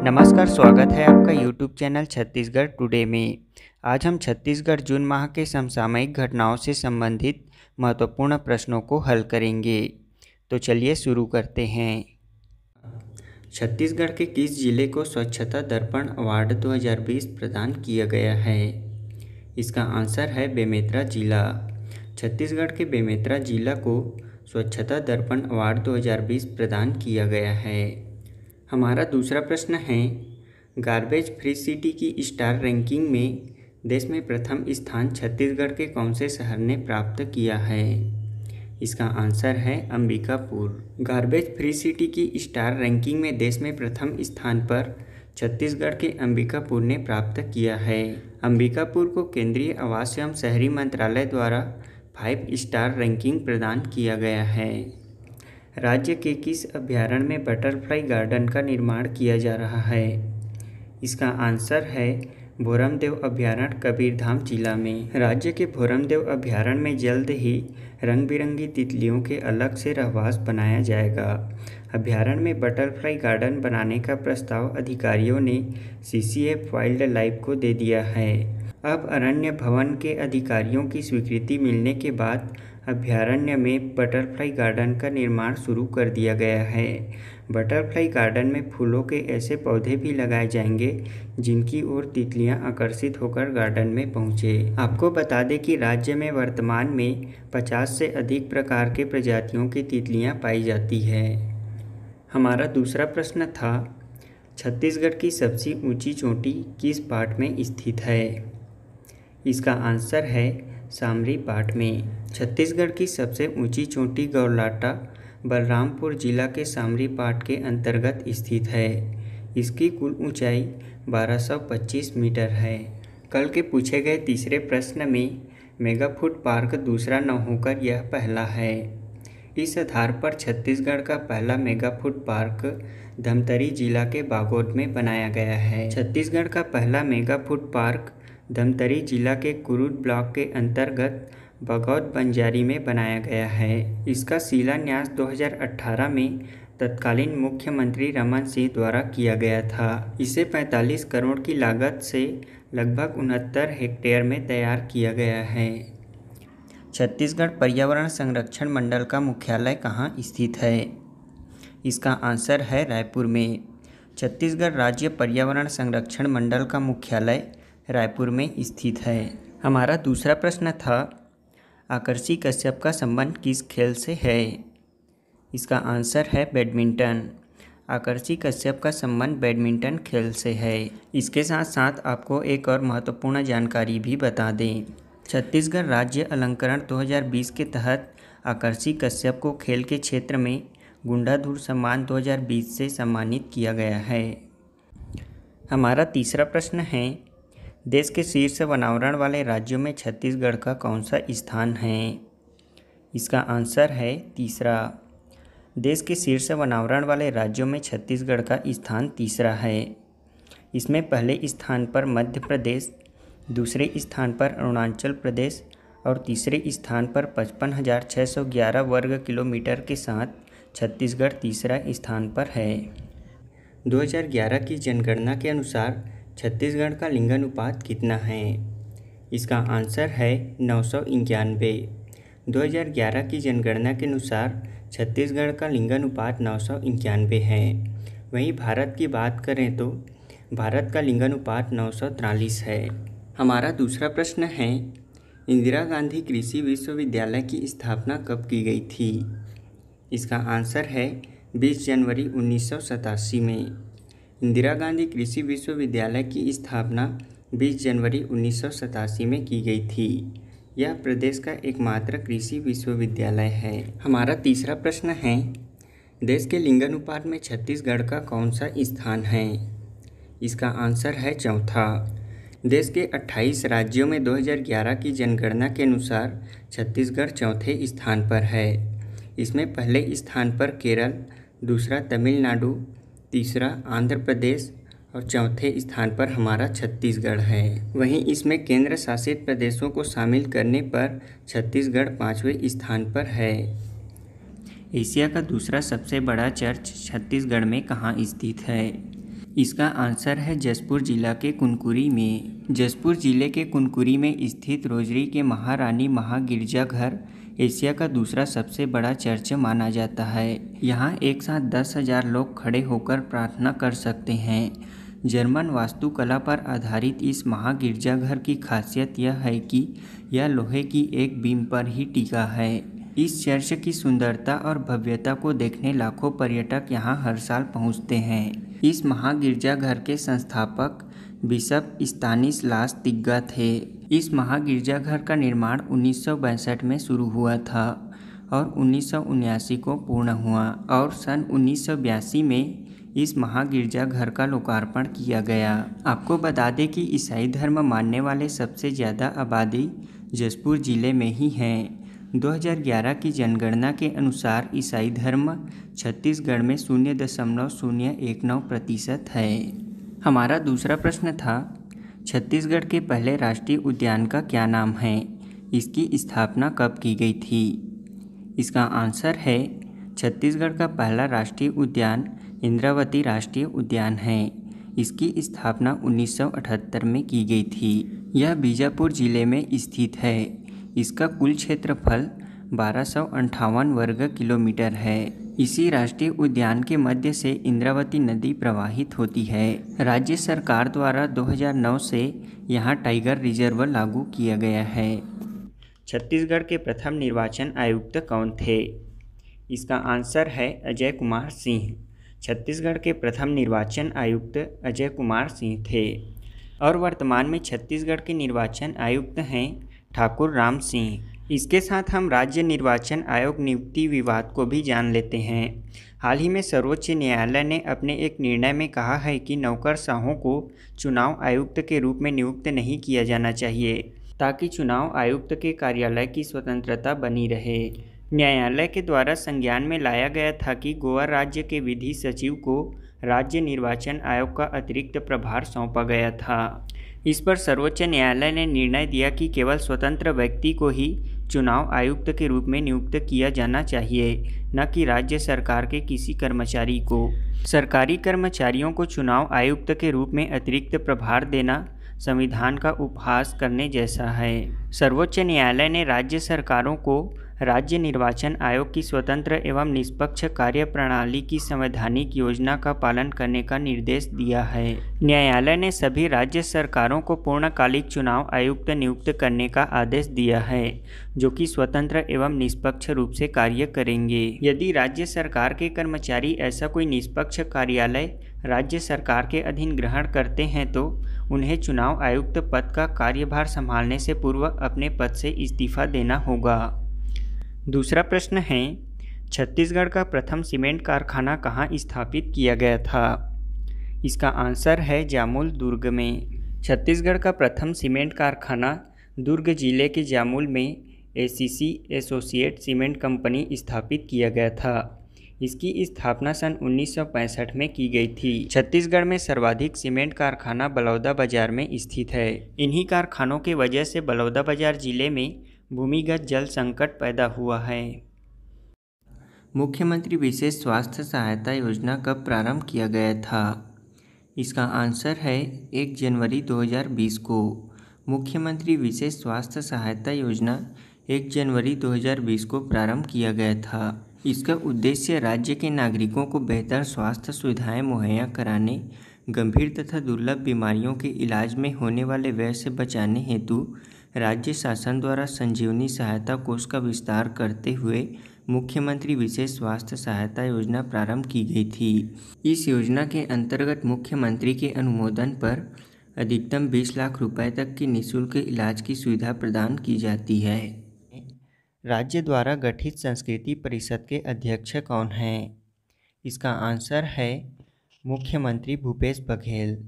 नमस्कार, स्वागत है आपका यूट्यूब चैनल छत्तीसगढ़ टुडे में। आज हम छत्तीसगढ़ जून माह के समसामयिक घटनाओं से संबंधित महत्वपूर्ण प्रश्नों को हल करेंगे। तो चलिए शुरू करते हैं। छत्तीसगढ़ के किस जिले को स्वच्छता दर्पण अवार्ड 2020 प्रदान किया गया है? इसका आंसर है बेमेतरा जिला। छत्तीसगढ़ के बेमेतरा जिला को स्वच्छता दर्पण अवार्ड 2020 प्रदान किया गया है। हमारा दूसरा प्रश्न है, गार्बेज फ्री सिटी की स्टार रैंकिंग में देश में प्रथम स्थान छत्तीसगढ़ के कौन से शहर ने प्राप्त किया है? इसका आंसर है अंबिकापुर। गार्बेज फ्री सिटी की स्टार रैंकिंग में देश में प्रथम स्थान पर छत्तीसगढ़ के अंबिकापुर ने प्राप्त किया है। अंबिकापुर को केंद्रीय आवास एवं शहरी मंत्रालय द्वारा 5 स्टार रैंकिंग प्रदान किया गया है। राज्य के किस अभयारण्य में बटरफ्लाई गार्डन का निर्माण किया जा रहा है? इसका आंसर है भोरमदेव अभयारण्य कबीरधाम जिला में। राज्य के भोरमदेव अभयारण्य में जल्द ही रंग बिरंगी तितलियों के अलग से रहवास बनाया जाएगा। अभयारण्य में बटरफ्लाई गार्डन बनाने का प्रस्ताव अधिकारियों ने CCF वाइल्ड लाइफ को दे दिया है। अब अरण्य भवन के अधिकारियों की स्वीकृति मिलने के बाद अभयारण्य में बटरफ्लाई गार्डन का निर्माण शुरू कर दिया गया है। बटरफ्लाई गार्डन में फूलों के ऐसे पौधे भी लगाए जाएंगे जिनकी ओर तितलियां आकर्षित होकर गार्डन में पहुंचे। आपको बता दें कि राज्य में वर्तमान में 50 से अधिक प्रकार के प्रजातियों की तितलियां पाई जाती है। हमारा दूसरा प्रश्न था, छत्तीसगढ़ की सबसे ऊंची चोटी किस पाट में स्थित है? इसका आंसर है सामरी पाट में। छत्तीसगढ़ की सबसे ऊंची चोटी गौरलाटा बलरामपुर जिला के सामरी पाट के अंतर्गत स्थित है। इसकी कुल ऊंचाई 1225 मीटर है। कल के पूछे गए तीसरे प्रश्न में मेगा फूड पार्क दूसरा न होकर यह पहला है। इस आधार पर छत्तीसगढ़ का पहला मेगा फूड पार्क धमतरी जिला के बागोद में बनाया गया है। छत्तीसगढ़ का पहला मेगा फूड पार्क धमतरी जिला के कुरुद ब्लॉक के अंतर्गत बगौद बंजारी में बनाया गया है। इसका शिलान्यास 2018 में तत्कालीन मुख्यमंत्री रमन सिंह द्वारा किया गया था। इसे 45 करोड़ की लागत से लगभग 69 हेक्टेयर में तैयार किया गया है। छत्तीसगढ़ पर्यावरण संरक्षण मंडल का मुख्यालय कहाँ स्थित है? इसका आंसर है रायपुर में। छत्तीसगढ़ राज्य पर्यावरण संरक्षण मंडल का मुख्यालय रायपुर में स्थित है। हमारा दूसरा प्रश्न था, आकर्षी कश्यप का संबंध किस खेल से है? इसका आंसर है बैडमिंटन। आकर्षी कश्यप का संबंध बैडमिंटन खेल से है। इसके साथ साथ आपको एक और महत्वपूर्ण जानकारी भी बता दें। छत्तीसगढ़ राज्य अलंकरण 2020 के तहत आकर्षी कश्यप को खेल के क्षेत्र में गुंडाधुर सम्मान 2020 से सम्मानित किया गया है। हमारा तीसरा प्रश्न है, देश के शीर्ष वनावरण वाले राज्यों में छत्तीसगढ़ का कौन सा स्थान है? इसका आंसर है तीसरा। देश के शीर्ष वनावरण वाले राज्यों में छत्तीसगढ़ का स्थान तीसरा है। इसमें पहले स्थान पर मध्य प्रदेश, दूसरे स्थान पर अरुणाचल प्रदेश और तीसरे स्थान पर 55,611 वर्ग किलोमीटर के साथ छत्तीसगढ़ तीसरा स्थान पर है। 2011 की जनगणना के अनुसार छत्तीसगढ़ का लिंगानुपात कितना है? इसका आंसर है 991। 2011 की जनगणना के अनुसार छत्तीसगढ़ का लिंगानुपात 991 है। वहीं भारत की बात करें तो भारत का लिंगानुपात 943 है। हमारा दूसरा प्रश्न है, इंदिरा गांधी कृषि विश्वविद्यालय की स्थापना कब की गई थी? इसका आंसर है 20 जनवरी 1987 में। इंदिरा गांधी कृषि विश्वविद्यालय की स्थापना 20 जनवरी 1987 में की गई थी। यह प्रदेश का एकमात्र कृषि विश्वविद्यालय है। हमारा तीसरा प्रश्न है, देश के लिंगानुपात में छत्तीसगढ़ का कौन सा स्थान है? इसका आंसर है चौथा। देश के 28 राज्यों में 2011 की जनगणना के अनुसार छत्तीसगढ़ चौथे स्थान पर है। इसमें पहले स्थान पर केरल, दूसरा तमिलनाडु, तीसरा आंध्र प्रदेश और चौथे स्थान पर हमारा छत्तीसगढ़ है। वहीं इसमें केंद्र शासित प्रदेशों को शामिल करने पर छत्तीसगढ़ 5वें स्थान पर है। एशिया का दूसरा सबसे बड़ा चर्च छत्तीसगढ़ में कहाँ स्थित है? इसका आंसर है जसपुर जिला के कुनकुरी में। जसपुर जिले के कुनकुरी में स्थित रोजरी के महारानी महागिरजाघर एशिया का दूसरा सबसे बड़ा चर्च माना जाता है। यहाँ एक साथ 10,000 लोग खड़े होकर प्रार्थना कर सकते हैं। जर्मन वास्तुकला पर आधारित इस महागिरजाघर की खासियत यह है कि यह लोहे की एक बीम पर ही टिका है। इस चर्च की सुंदरता और भव्यता को देखने लाखों पर्यटक यहाँ हर साल पहुँचते हैं। इस महागिरजाघर के संस्थापक बिशप स्तानिस्लास तिग्गा थे। इस महागिरजाघर का निर्माण 1962 में शुरू हुआ था और 1979 को पूर्ण हुआ और सन 1982 में इस महागिरजाघर का लोकार्पण किया गया। आपको बता दें कि ईसाई धर्म मानने वाले सबसे ज़्यादा आबादी जसपुर जिले में ही है। 2011 की जनगणना के अनुसार ईसाई धर्म छत्तीसगढ़ में 0.019% है। हमारा दूसरा प्रश्न था, छत्तीसगढ़ के पहले राष्ट्रीय उद्यान का क्या नाम है? इसकी स्थापना कब की गई थी? इसका आंसर है छत्तीसगढ़ का पहला राष्ट्रीय उद्यान इंद्रावती राष्ट्रीय उद्यान है। इसकी स्थापना 1978 में की गई थी। यह बीजापुर जिले में स्थित है। इसका कुल क्षेत्रफल 1258 वर्ग किलोमीटर है। इसी राष्ट्रीय उद्यान के मध्य से इंद्रावती नदी प्रवाहित होती है। राज्य सरकार द्वारा 2009 से यहाँ टाइगर रिजर्व लागू किया गया है। छत्तीसगढ़ के प्रथम निर्वाचन आयुक्त कौन थे? इसका आंसर है अजय कुमार सिंह। छत्तीसगढ़ के प्रथम निर्वाचन आयुक्त अजय कुमार सिंह थे और वर्तमान में छत्तीसगढ़ के निर्वाचन आयुक्त हैं ठाकुर राम सिंह। इसके साथ हम राज्य निर्वाचन आयोग नियुक्ति विवाद को भी जान लेते हैं। हाल ही में सर्वोच्च न्यायालय ने अपने एक निर्णय में कहा है कि नौकरशाहों को चुनाव आयुक्त के रूप में नियुक्त नहीं किया जाना चाहिए ताकि चुनाव आयुक्त के कार्यालय की स्वतंत्रता बनी रहे। न्यायालय के द्वारा संज्ञान में लाया गया था कि गोवा राज्य के विधि सचिव को राज्य निर्वाचन आयोग का अतिरिक्त प्रभार सौंपा गया था। इस पर सर्वोच्च न्यायालय ने निर्णय दिया कि केवल स्वतंत्र व्यक्ति को ही चुनाव आयुक्त के रूप में नियुक्त किया जाना चाहिए, न कि राज्य सरकार के किसी कर्मचारी को। सरकारी कर्मचारियों को चुनाव आयुक्त के रूप में अतिरिक्त प्रभार देना संविधान का उपहास करने जैसा है। सर्वोच्च न्यायालय ने राज्य सरकारों को राज्य निर्वाचन आयोग की स्वतंत्र एवं निष्पक्ष कार्यप्रणाली की संवैधानिक योजना का पालन करने का निर्देश दिया है। न्यायालय ने सभी राज्य सरकारों को पूर्णकालिक चुनाव आयुक्त नियुक्त करने का आदेश दिया है, जो कि स्वतंत्र एवं निष्पक्ष रूप से कार्य करेंगे। यदि राज्य सरकार के कर्मचारी ऐसा कोई निष्पक्ष कार्यालय राज्य सरकार के अधीन ग्रहण करते हैं तो उन्हें चुनाव आयुक्त पद का कार्यभार संभालने से पूर्व अपने पद से इस्तीफा देना होगा। दूसरा प्रश्न है, छत्तीसगढ़ का प्रथम सीमेंट कारखाना कहाँ स्थापित किया गया था? इसका आंसर है जामुल दुर्ग में। छत्तीसगढ़ का प्रथम सीमेंट कारखाना दुर्ग जिले के जामुल में एसीसी एसोसिएट सीमेंट कंपनी स्थापित किया गया था। इसकी स्थापना सन 1965 में की गई थी। छत्तीसगढ़ में सर्वाधिक सीमेंट कारखाना बलौदाबाजार में स्थित है। इन्हीं कारखानों की वजह से बलौदाबाजार जिले में भूमिगत जल संकट पैदा हुआ है। मुख्यमंत्री विशेष स्वास्थ्य सहायता योजना कब प्रारंभ किया गया था? इसका आंसर है 1 जनवरी 2020 को। मुख्यमंत्री विशेष स्वास्थ्य सहायता योजना 1 जनवरी 2020 को प्रारंभ किया गया था। इसका उद्देश्य राज्य के नागरिकों को बेहतर स्वास्थ्य सुविधाएं मुहैया कराने, गंभीर तथा दुर्लभ बीमारियों के इलाज में होने वाले व्यय से बचाने हेतु राज्य शासन द्वारा संजीवनी सहायता कोष का विस्तार करते हुए मुख्यमंत्री विशेष स्वास्थ्य सहायता योजना प्रारंभ की गई थी। इस योजना के अंतर्गत मुख्यमंत्री के अनुमोदन पर अधिकतम 20 लाख रुपए तक की निःशुल्क इलाज की सुविधा प्रदान की जाती है। राज्य द्वारा गठित संस्कृति परिषद के अध्यक्ष कौन हैं? इसका आंसर है मुख्यमंत्री भूपेश बघेल।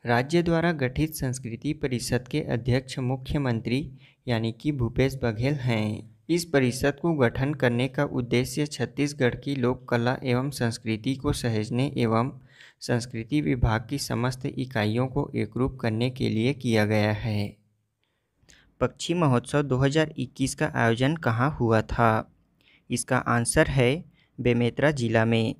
राज्य द्वारा गठित संस्कृति परिषद के अध्यक्ष मुख्यमंत्री यानी कि भूपेश बघेल हैं। इस परिषद को गठन करने का उद्देश्य छत्तीसगढ़ की लोक कला एवं संस्कृति को सहेजने एवं संस्कृति विभाग की समस्त इकाइयों को एकरूप करने के लिए किया गया है। पक्षी महोत्सव 2021 का आयोजन कहाँ हुआ था? इसका आंसर है बेमेतरा जिला में।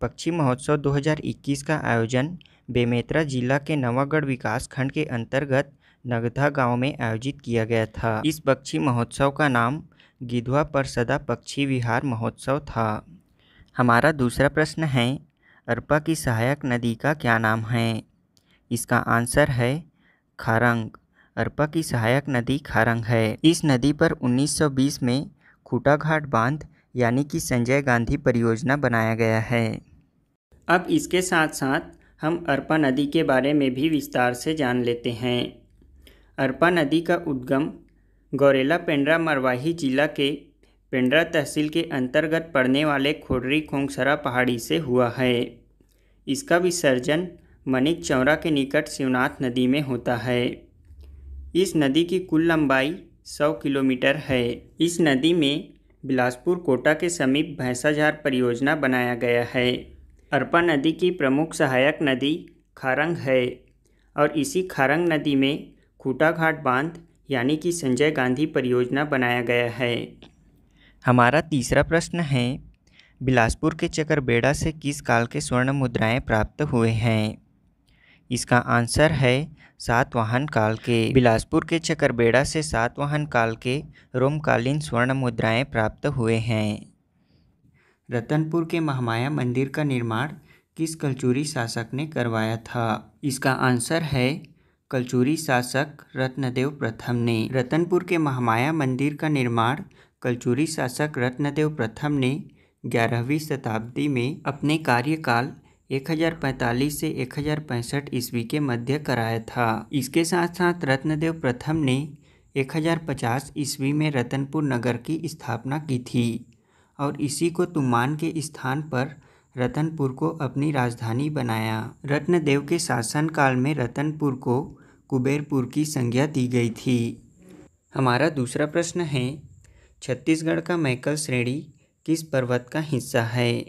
पक्षी महोत्सव 2021 का आयोजन बेमेतरा जिला के नवागढ़ विकास खंड के अंतर्गत नगधा गांव में आयोजित किया गया था। इस पक्षी महोत्सव का नाम गिधवा परसदा पक्षी विहार महोत्सव था। हमारा दूसरा प्रश्न है, अरपा की सहायक नदी का क्या नाम है? इसका आंसर है खारंग। अरपा की सहायक नदी खारंग है। इस नदी पर 1920 में खूटाघाट बांध यानी कि संजय गांधी परियोजना बनाया गया है। अब इसके साथ साथ हम अरपा नदी के बारे में भी विस्तार से जान लेते हैं। अरपा नदी का उद्गम गौरेला पेंड्रा मरवाही जिला के पेंड्रा तहसील के अंतर्गत पड़ने वाले खोडरी खोंगसरा पहाड़ी से हुआ है। इसका विसर्जन मनिक चौरा के निकट शिवनाथ नदी में होता है। इस नदी की कुल लंबाई 100 किलोमीटर है। इस नदी में बिलासपुर कोटा के समीप भैंसाझार परियोजना बनाया गया है। अरपा नदी की प्रमुख सहायक नदी खारंग है और इसी खारंग नदी में खूटाघाट बांध यानी कि संजय गांधी परियोजना बनाया गया है। हमारा तीसरा प्रश्न है, बिलासपुर के चकरबेड़ा से किस काल के स्वर्ण मुद्राएं प्राप्त हुए हैं? इसका आंसर है सातवाहन काल के। बिलासपुर के चकरबेड़ा से सातवाहन काल के रोमकालीन स्वर्ण मुद्राएं प्राप्त हुए हैं। रतनपुर के महामाया मंदिर का निर्माण किस कलचुरी शासक ने करवाया था? इसका आंसर है कलचुरी शासक रत्नदेव प्रथम ने। रतनपुर के महामाया मंदिर का निर्माण कलचुरी शासक रत्नदेव प्रथम ने 11वीं शताब्दी में अपने कार्यकाल 1045 से 1065 ईस्वी के मध्य कराया था। इसके साथ साथ रत्नदेव प्रथम ने 1050 ईस्वी में रतनपुर नगर की स्थापना की थी और इसी को तुमान के स्थान पर रतनपुर को अपनी राजधानी बनाया। रत्नदेव के शासनकाल में रतनपुर को कुबेरपुर की संज्ञा दी गई थी। हमारा दूसरा प्रश्न है, छत्तीसगढ़ का मैकल श्रेणी किस पर्वत का हिस्सा है?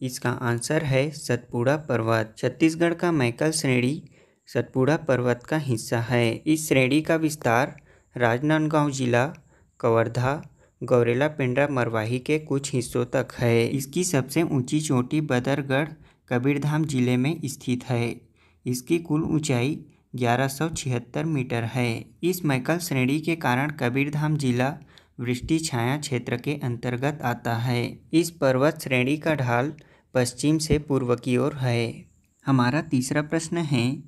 इसका आंसर है सतपुड़ा पर्वत। छत्तीसगढ़ का मैकल श्रेणी सतपुड़ा पर्वत का हिस्सा है। इस श्रेणी का विस्तार राजनांदगांव जिला, कवर्धा, गौरेला पेंड्रा मरवाही के कुछ हिस्सों तक है। इसकी सबसे ऊंची चोटी बदरगढ़ कबीरधाम जिले में स्थित है। इसकी कुल ऊंचाई 1176 मीटर है। इस मैकल श्रेणी के कारण कबीरधाम जिला वृष्टि छाया क्षेत्र के अंतर्गत आता है। इस पर्वत श्रेणी का ढाल पश्चिम से पूर्व की ओर है। हमारा तीसरा प्रश्न है,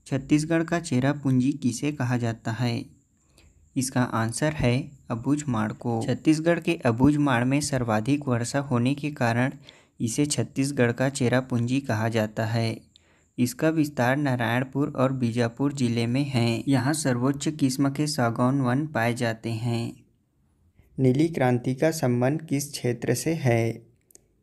छत्तीसगढ़ का चेरापूंजी किसे कहा जाता है? इसका आंसर है अबूझमाड़ को। छत्तीसगढ़ के अबूझमाड़ में सर्वाधिक वर्षा होने के कारण इसे छत्तीसगढ़ का चेरापूंजी कहा जाता है। इसका विस्तार नारायणपुर और बीजापुर जिले में है। यहाँ सर्वोच्च किस्म के सागौन वन पाए जाते हैं। नीली क्रांति का संबंध किस क्षेत्र से है?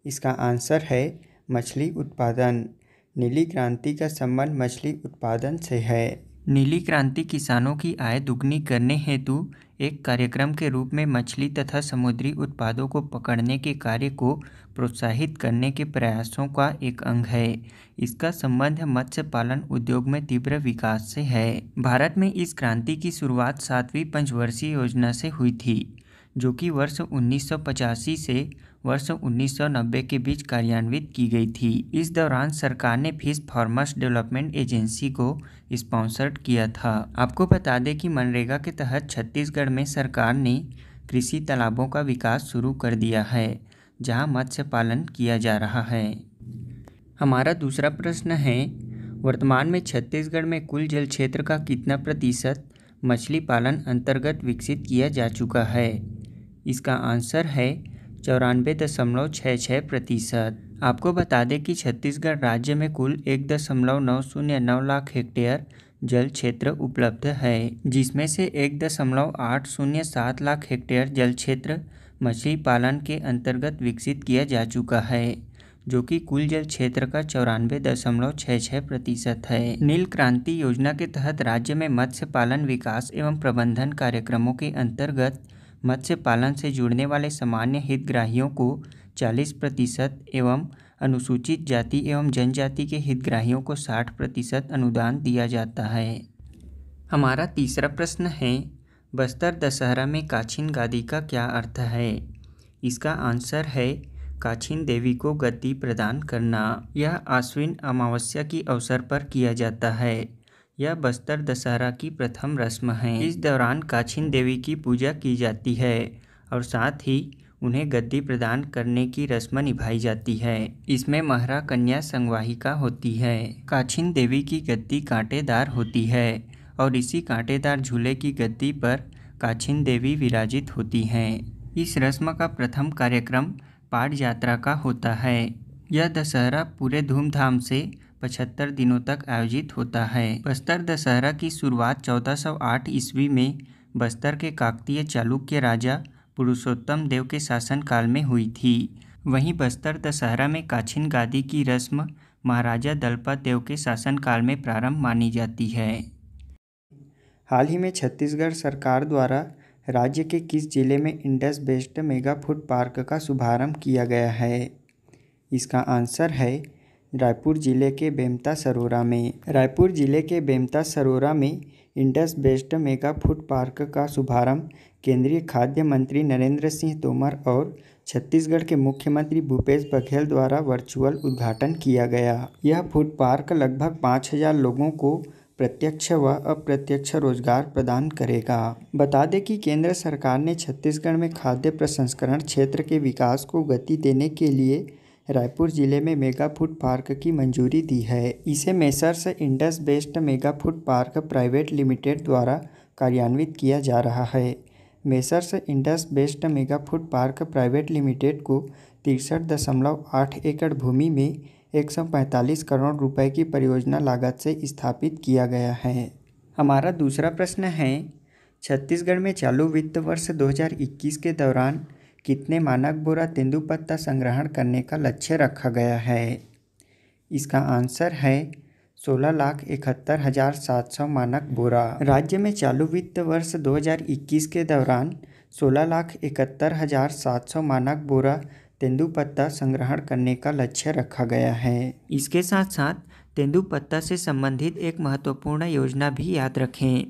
इसका आंसर है मछली उत्पादन। नीली क्रांति का संबंध मछली उत्पादन से है। नीली क्रांति किसानों की आय दुगनी करने हेतु एक कार्यक्रम के रूप में मछली तथा समुद्री उत्पादों को पकड़ने के कार्य को प्रोत्साहित करने के प्रयासों का एक अंग है। इसका संबंध मत्स्य पालन उद्योग में तीव्र विकास से है। भारत में इस क्रांति की शुरुआत 7वीं पंचवर्षीय योजना से हुई थी, जो कि वर्ष 1985 से वर्ष 1990 के बीच कार्यान्वित की गई थी। इस दौरान सरकार ने फिश फार्मर्स डेवलपमेंट एजेंसी को स्पॉन्सर्ड किया था। आपको बता दें कि मनरेगा के तहत छत्तीसगढ़ में सरकार ने कृषि तालाबों का विकास शुरू कर दिया है, जहां मत्स्य पालन किया जा रहा है। हमारा दूसरा प्रश्न है, वर्तमान में छत्तीसगढ़ में कुल जल क्षेत्र का कितना प्रतिशत मछली पालन अंतर्गत विकसित किया जा चुका है? इसका आंसर है 94.66%। आपको बता दें कि छत्तीसगढ़ राज्य में कुल 1.909 लाख हेक्टेयर जल क्षेत्र उपलब्ध है, जिसमें से 1.807 लाख हेक्टेयर जल क्षेत्र मछली पालन के अंतर्गत विकसित किया जा चुका है, जो कि कुल जल क्षेत्र का 94.66% है। नील क्रांति योजना के तहत राज्य में मत्स्य पालन विकास एवं प्रबंधन कार्यक्रमों के अंतर्गत मत्स्य पालन से जुड़ने वाले सामान्य हितग्राहियों को 40% एवं अनुसूचित जाति एवं जनजाति के हितग्राहियों को 60% अनुदान दिया जाता है। हमारा तीसरा प्रश्न है, बस्तर दशहरा में काछिन गादी का क्या अर्थ है? इसका आंसर है काछीन देवी को गद्दी प्रदान करना। यह आश्विन अमावस्या की अवसर पर किया जाता है। यह बस्तर दशहरा की प्रथम रस्म है। इस दौरान काछीन देवी की पूजा की जाती है और साथ ही उन्हें गद्दी प्रदान करने की रस्म निभाई जाती है। इसमें महरा कन्या संवाहिका होती है। काछीन देवी की गद्दी कांटेदार होती है और इसी कांटेदार झूले की गद्दी पर काछीन देवी विराजित होती हैं। इस रस्म का प्रथम कार्यक्रम पाट यात्रा का होता है। यह दशहरा पूरे धूमधाम से 75 दिनों तक आयोजित होता है। बस्तर दशहरा की शुरुआत 1408 ईस्वी में बस्तर के काकतीय चालुक्य राजा पुरुषोत्तम देव के शासनकाल में हुई थी। वहीं बस्तर दशहरा में काछीन गादी की रस्म महाराजा दलपत देव के शासनकाल में प्रारंभ मानी जाती है। हाल ही में छत्तीसगढ़ सरकार द्वारा राज्य के किस जिले में Indus based mega food park का शुभारंभ किया गया है? इसका आंसर है रायपुर जिले के बेमता सरोरा में। रायपुर जिले के बेमता सरोरा में Indus based mega food park का शुभारंभ केंद्रीय खाद्य मंत्री नरेंद्र सिंह तोमर और छत्तीसगढ़ के मुख्यमंत्री भूपेश बघेल द्वारा वर्चुअल उद्घाटन किया गया। यह फूड पार्क लगभग 5000 लोगों को प्रत्यक्ष व अप्रत्यक्ष रोजगार प्रदान करेगा। बता दें कि केंद्र सरकार ने छत्तीसगढ़ में खाद्य प्रसंस्करण क्षेत्र के विकास को गति देने के लिए रायपुर जिले में मेगा फूड पार्क की मंजूरी दी है। इसे messrs Indus based mega food park private limited द्वारा कार्यान्वित किया जा रहा है। Messrs Indus based mega food park private limited को 63.8 एकड़ भूमि में 145 करोड़ रुपए की परियोजना लागत से स्थापित किया गया है। हमारा दूसरा प्रश्न है, छत्तीसगढ़ में चालू वित्त वर्ष 2021 के दौरान कितने मानक बोरा तेंदुपत्ता संग्रहण करने का लक्ष्य रखा गया है? इसका आंसर है 16,71,700 मानक बोरा। राज्य में चालू वित्त वर्ष 2021 के दौरान 16,71,700 मानक बोरा तेंदुपत्ता संग्रहण करने का लक्ष्य रखा गया है। इसके साथ साथ तेंदुपत्ता से संबंधित एक महत्वपूर्ण योजना भी याद रखें।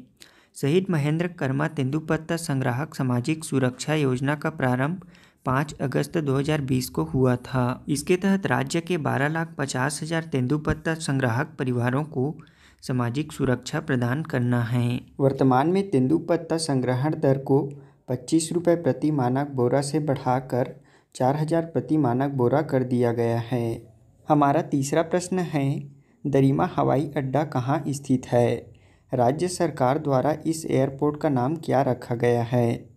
शहीद महेंद्र कर्मा तेंदुपत्ता संग्राहक सामाजिक सुरक्षा योजना का प्रारंभ 5 अगस्त 2020 को हुआ था। इसके तहत राज्य के 12,50,000 तेंदुपत्ता संग्राहक परिवारों को सामाजिक सुरक्षा प्रदान करना है। वर्तमान में तेंदुपत्ता संग्रहण दर को 25 रुपये प्रति मानक बोरा से बढ़ाकर 4,000 प्रति मानक बोरा कर दिया गया है। हमारा तीसरा प्रश्न है, दरिमा हवाई अड्डा कहाँ स्थित है? राज्य सरकार द्वारा इस एयरपोर्ट का नाम क्या रखा गया है?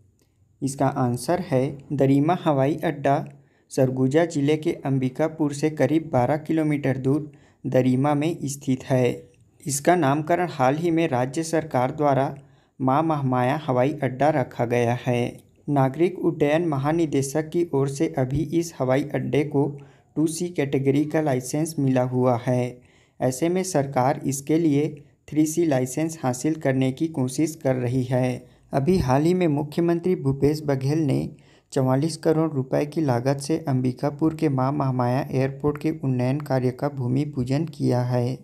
इसका आंसर है दरिमा हवाई अड्डा सरगुजा जिले के अंबिकापुर से करीब 12 किलोमीटर दूर दरिमा में स्थित है। इसका नामकरण हाल ही में राज्य सरकार द्वारा मां महामाया हवाई अड्डा रखा गया है। नागरिक उड्डयन महानिदेशक की ओर से अभी इस हवाई अड्डे को 2C कैटेगरी का लाइसेंस मिला हुआ है। ऐसे में सरकार इसके लिए 3C लाइसेंस हासिल करने की कोशिश कर रही है। अभी हाल ही में मुख्यमंत्री भूपेश बघेल ने 44 करोड़ रुपए की लागत से अंबिकापुर के मां महामाया एयरपोर्ट के उन्नयन कार्य का भूमि पूजन किया है।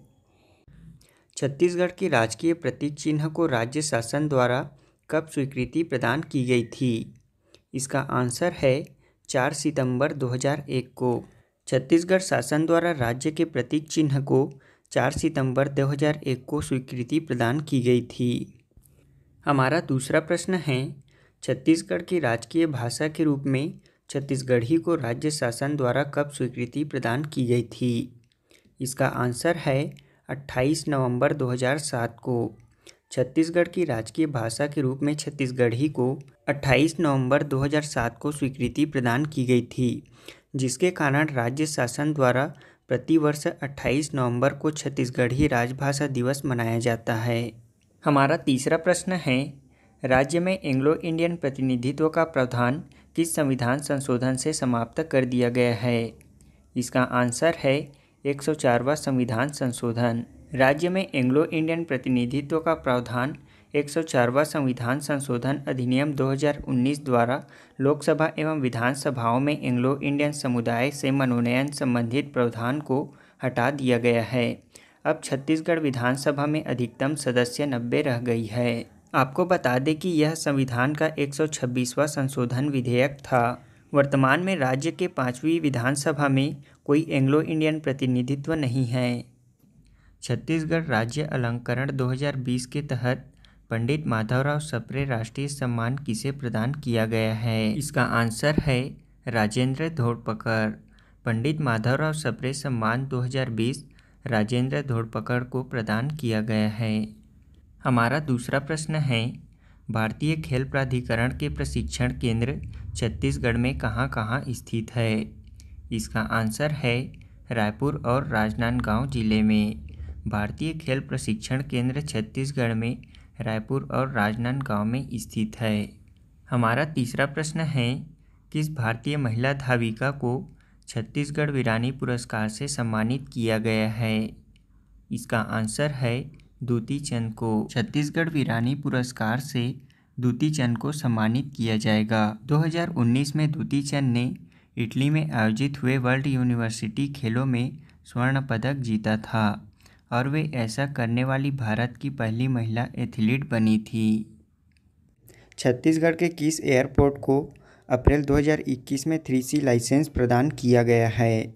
छत्तीसगढ़ के राजकीय प्रतीक चिन्ह को राज्य शासन द्वारा कब स्वीकृति प्रदान की गई थी? इसका आंसर है 4 सितंबर 2001 को। छत्तीसगढ़ शासन द्वारा राज्य के प्रतीक चिन्ह को 4 सितंबर 2001 को स्वीकृति प्रदान की गई थी। हमारा दूसरा प्रश्न है, छत्तीसगढ़ की राजकीय भाषा के रूप में छत्तीसगढ़ी को राज्य शासन द्वारा कब स्वीकृति प्रदान की गई थी? इसका आंसर है 28 नवंबर 2007 को। छत्तीसगढ़ की राजकीय भाषा के रूप में छत्तीसगढ़ी को 28 नवंबर 2007 को स्वीकृति प्रदान की गई थी, जिसके कारण राज्य शासन द्वारा प्रतिवर्ष 28 नवंबर को छत्तीसगढ़ी राजभाषा दिवस मनाया जाता है। हमारा तीसरा प्रश्न है, राज्य में एंग्लो इंडियन प्रतिनिधित्व का प्रावधान किस संविधान संशोधन से समाप्त कर दिया गया है? इसका आंसर है 104वां संविधान संशोधन। राज्य में एंग्लो इंडियन प्रतिनिधित्व का प्रावधान 104वां संविधान संशोधन अधिनियम 2019 द्वारा लोकसभा एवं विधानसभाओं में एंग्लो इंडियन समुदाय से मनोनयन संबंधित प्रावधान को हटा दिया गया है। अब छत्तीसगढ़ विधानसभा में अधिकतम सदस्य 90 रह गई है। आपको बता दें कि यह संविधान का 126वां संशोधन विधेयक था। वर्तमान में राज्य के 5वीं विधानसभा में कोई एंग्लो इंडियन प्रतिनिधित्व नहीं है। छत्तीसगढ़ राज्य अलंकरण 2020 के तहत पंडित माधवराव सप्रे राष्ट्रीय सम्मान किसे प्रदान किया गया है? इसका आंसर है राजेंद्र घोड़पकर। पंडित माधवराव सप्रे सम्मान 2020 राजेंद्र घोड़पकर को प्रदान किया गया है। हमारा दूसरा प्रश्न है, भारतीय खेल प्राधिकरण के प्रशिक्षण केंद्र छत्तीसगढ़ में कहाँ स्थित है? इसका आंसर है रायपुर और राजनांदगांव जिले में। भारतीय खेल प्रशिक्षण केंद्र छत्तीसगढ़ में रायपुर और राजनांदगांव में स्थित है। हमारा तीसरा प्रश्न है, किस भारतीय महिला धाविका को छत्तीसगढ़ वीरानी पुरस्कार से सम्मानित किया गया है? इसका आंसर है द्युति चंद को। छत्तीसगढ़ वीरानी पुरस्कार से द्युति चंद को सम्मानित किया जाएगा। 2019 में द्युति चंद ने इटली में आयोजित हुए वर्ल्ड यूनिवर्सिटी खेलों में स्वर्ण पदक जीता था और वे ऐसा करने वाली भारत की पहली महिला एथलीट बनी थी। छत्तीसगढ़ के किस एयरपोर्ट को अप्रैल 2021 में 3C लाइसेंस प्रदान किया गया है?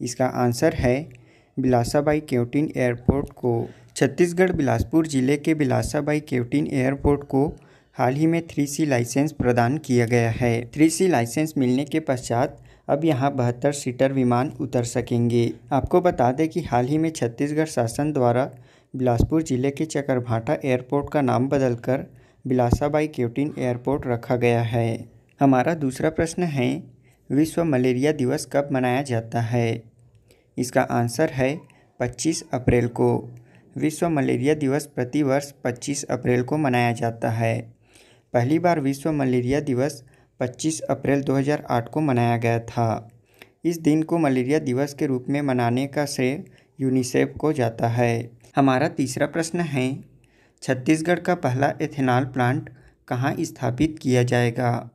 इसका आंसर है बिलासाबाई केवटिन एयरपोर्ट को। छत्तीसगढ़ बिलासपुर जिले के बिलासाबाई केवटिन एयरपोर्ट को हाल ही में 3C लाइसेंस प्रदान किया गया है। 3C लाइसेंस मिलने के पश्चात अब यहाँ 72 सीटर विमान उतर सकेंगे। आपको बता दें कि हाल ही में छत्तीसगढ़ शासन द्वारा बिलासपुर जिले के चकरभाठा एयरपोर्ट का नाम बदलकर बिलासाबाई केवटिन एयरपोर्ट रखा गया है। हमारा दूसरा प्रश्न है, विश्व मलेरिया दिवस कब मनाया जाता है? इसका आंसर है 25 अप्रैल को। विश्व मलेरिया दिवस प्रतिवर्ष 25 अप्रैल को मनाया जाता है। पहली बार विश्व मलेरिया दिवस 25 अप्रैल 2008 को मनाया गया था। इस दिन को मलेरिया दिवस के रूप में मनाने का श्रेय यूनिसेफ को जाता है। हमारा तीसरा प्रश्न है, छत्तीसगढ़ का पहला एथेनॉल प्लांट कहाँ स्थापित किया जाएगा?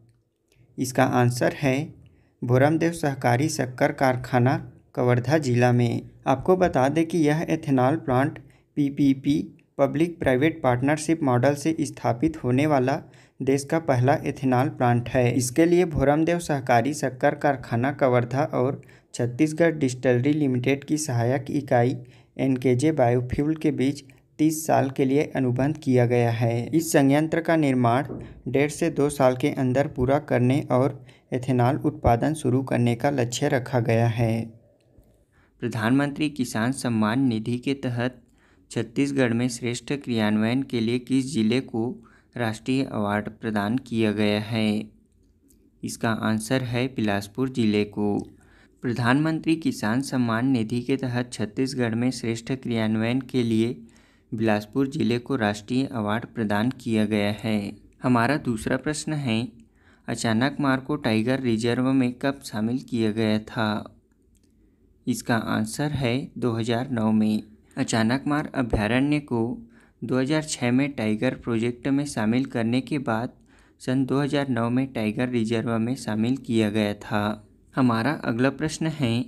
इसका आंसर है भोरमदेव सहकारी शक्कर कारखाना कवर्धा जिला में। आपको बता दें कि यह ethanol plant PPP public private partnership model से स्थापित होने वाला देश का पहला एथेनॉल प्लांट है। इसके लिए भोरमदेव सहकारी शक्कर कारखाना कवर्धा और छत्तीसगढ़ डिस्टिलरी लिमिटेड की सहायक इकाई NKJ बायोफ्यूल के बीच 30 साल के लिए अनुबंध किया गया है। इस संयंत्र का निर्माण 1.5 से 2 साल के अंदर पूरा करने और एथेनॉल उत्पादन शुरू करने का लक्ष्य रखा गया है। प्रधानमंत्री किसान सम्मान निधि के तहत छत्तीसगढ़ में श्रेष्ठ क्रियान्वयन के लिए किस जिले को राष्ट्रीय अवार्ड प्रदान किया गया है? इसका आंसर है बिलासपुर जिले को। प्रधानमंत्री किसान सम्मान निधि के तहत छत्तीसगढ़ में श्रेष्ठ क्रियान्वयन के लिए बिलासपुर जिले को राष्ट्रीय अवार्ड प्रदान किया गया है। हमारा दूसरा प्रश्न है, अचानकमार को टाइगर रिजर्व में कब शामिल किया गया था? इसका आंसर है 2009 में। अचानकमार अभयारण्य को 2006 में टाइगर प्रोजेक्ट में शामिल करने के बाद सन 2009 में टाइगर रिजर्व में शामिल किया गया था। हमारा अगला प्रश्न है,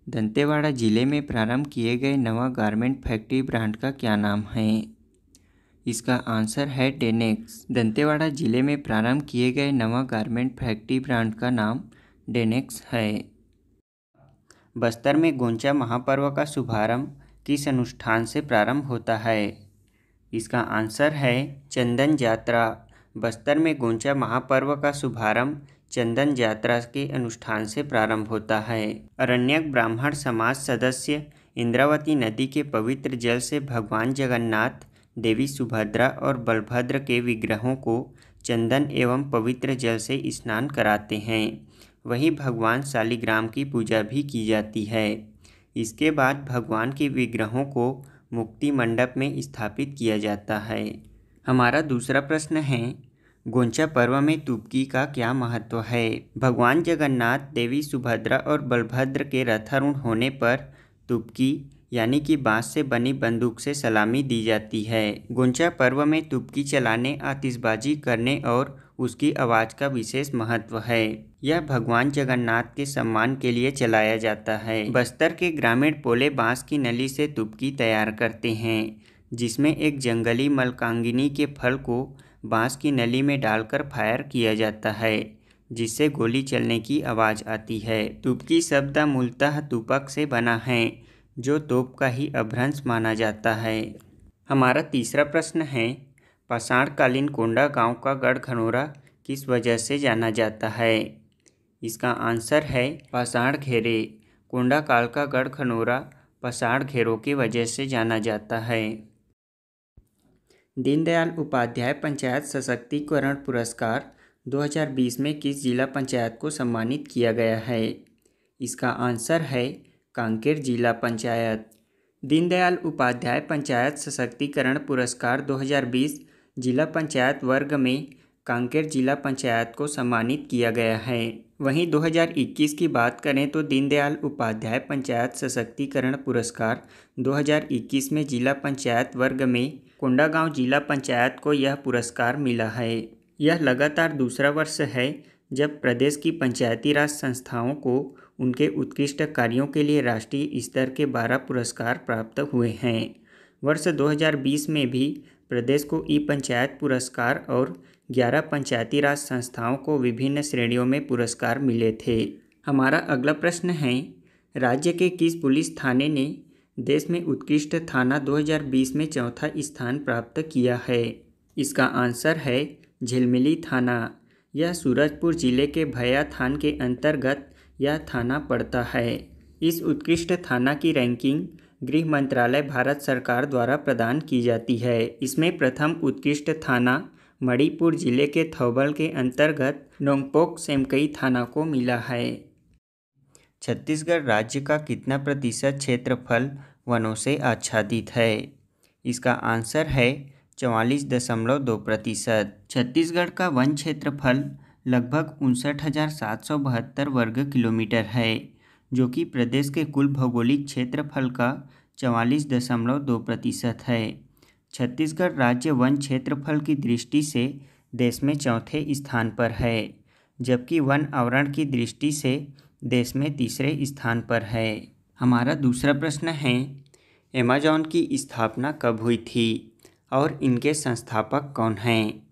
दंतेवाड़ा जिले में प्रारंभ किए गए नवा गारमेंट फैक्ट्री ब्रांड का क्या नाम है? इसका आंसर है डेनेक्स। दंतेवाड़ा जिले में प्रारंभ किए गए नवा गारमेंट फैक्ट्री ब्रांड का नाम डेनेक्स है। बस्तर में गोंचा महापर्व का शुभारंभ किस अनुष्ठान से प्रारंभ होता है? इसका आंसर है चंदन यात्रा। बस्तर में गोंचा महापर्व का शुभारंभ चंदन यात्रा के अनुष्ठान से प्रारंभ होता है। अरण्यक ब्राह्मण समाज सदस्य इंद्रावती नदी के पवित्र जल से भगवान जगन्नाथ, देवी सुभद्रा और बलभद्र के विग्रहों को चंदन एवं पवित्र जल से स्नान कराते हैं। वहीं भगवान शालिग्राम की पूजा भी की जाती है। इसके बाद भगवान के विग्रहों को मुक्ति मंडप में स्थापित किया जाता है। हमारा दूसरा प्रश्न है, गोंचा पर्व में तुबकी का क्या महत्व है? भगवान जगन्नाथ, देवी सुभद्रा और बलभद्र के रथारूढ़ होने पर तुबकी यानी कि बांस से बनी बंदूक से सलामी दी जाती है। गोंचा पर्व में तुबकी चलाने, आतिशबाजी करने और उसकी आवाज़ का विशेष महत्व है। यह भगवान जगन्नाथ के सम्मान के लिए चलाया जाता है। बस्तर के ग्रामीण पोले बांस की नली से तुबकी तैयार करते हैं, जिसमें एक जंगली मलकांगिनी के फल को बांस की नली में डालकर फायर किया जाता है, जिससे गोली चलने की आवाज़ आती है। तुपकी शब्द मूलतः तुपक से बना है, जो तोप का ही अपभ्रंश माना जाता है। हमारा तीसरा प्रश्न है, पाषाणकालीन कोंडागांव का गढ़ घनौरा किस वजह से जाना जाता है? इसका आंसर है पाषाण घेरे। कोंडाकाल का गढ़ घनौरा पाषाण घेरों की वजह से जाना जाता है। दीनदयाल उपाध्याय पंचायत सशक्तिकरण पुरस्कार 2020 में किस जिला पंचायत को सम्मानित किया गया है? इसका आंसर है कांकेर जिला पंचायत। दीनदयाल उपाध्याय पंचायत सशक्तिकरण पुरस्कार 2020 जिला पंचायत वर्ग में कांकेर जिला पंचायत को सम्मानित किया गया है। वहीं 2021 की बात करें तो दीनदयाल उपाध्याय पंचायत सशक्तिकरण पुरस्कार 2021 में जिला पंचायत वर्ग में कोंडागांव जिला पंचायत को यह पुरस्कार मिला है। यह लगातार दूसरा वर्ष है जब प्रदेश की पंचायती राज संस्थाओं को उनके उत्कृष्ट कार्यों के लिए राष्ट्रीय स्तर के 12 पुरस्कार प्राप्त हुए हैं। वर्ष 2020 में भी प्रदेश को ई पंचायत पुरस्कार और 11 पंचायती राज संस्थाओं को विभिन्न श्रेणियों में पुरस्कार मिले थे। हमारा अगला प्रश्न है, राज्य के किस पुलिस थाने ने देश में उत्कृष्ट थाना 2020 में चौथा स्थान प्राप्त किया है? इसका आंसर है झिलमिली थाना। यह सूरजपुर जिले के भैया थान के अंतर्गत यह थाना पड़ता है। इस उत्कृष्ट थाना की रैंकिंग गृह मंत्रालय भारत सरकार द्वारा प्रदान की जाती है। इसमें प्रथम उत्कृष्ट थाना मणिपुर जिले के थौबल के अंतर्गत नोंगपोक सेमकई थाना को मिला है। छत्तीसगढ़ राज्य का कितना प्रतिशत क्षेत्रफल वनों से आच्छादित है? इसका आंसर है 44.2%। छत्तीसगढ़ का वन क्षेत्रफल लगभग 59,772 वर्ग किलोमीटर है, जो कि प्रदेश के कुल भौगोलिक क्षेत्रफल का 44.2% है। छत्तीसगढ़ राज्य वन क्षेत्रफल की दृष्टि से देश में चौथे स्थान पर है, जबकि वन आवरण की दृष्टि से देश में तीसरे स्थान पर है। हमारा दूसरा प्रश्न है, अमेज़न की स्थापना कब हुई थी और इनके संस्थापक कौन हैं?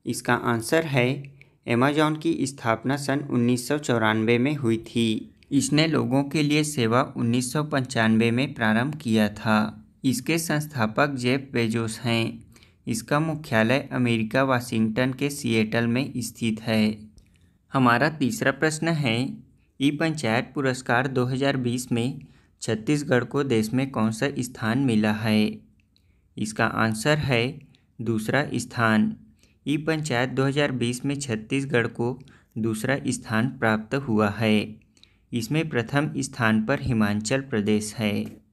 इसका आंसर है अमेज़न की स्थापना सन 1994 में हुई थी। इसने लोगों के लिए सेवा 1995 में प्रारंभ किया था। इसके संस्थापक जेफ बेजोस हैं। इसका मुख्यालय अमेरिका वाशिंगटन के सिएटल में स्थित है। हमारा तीसरा प्रश्न है, ई पंचायत पुरस्कार 2020 में छत्तीसगढ़ को देश में कौन सा स्थान मिला है? इसका आंसर है दूसरा स्थान। ई पंचायत 2020 में छत्तीसगढ़ को दूसरा स्थान प्राप्त हुआ है। इसमें प्रथम स्थान पर हिमाचल प्रदेश है।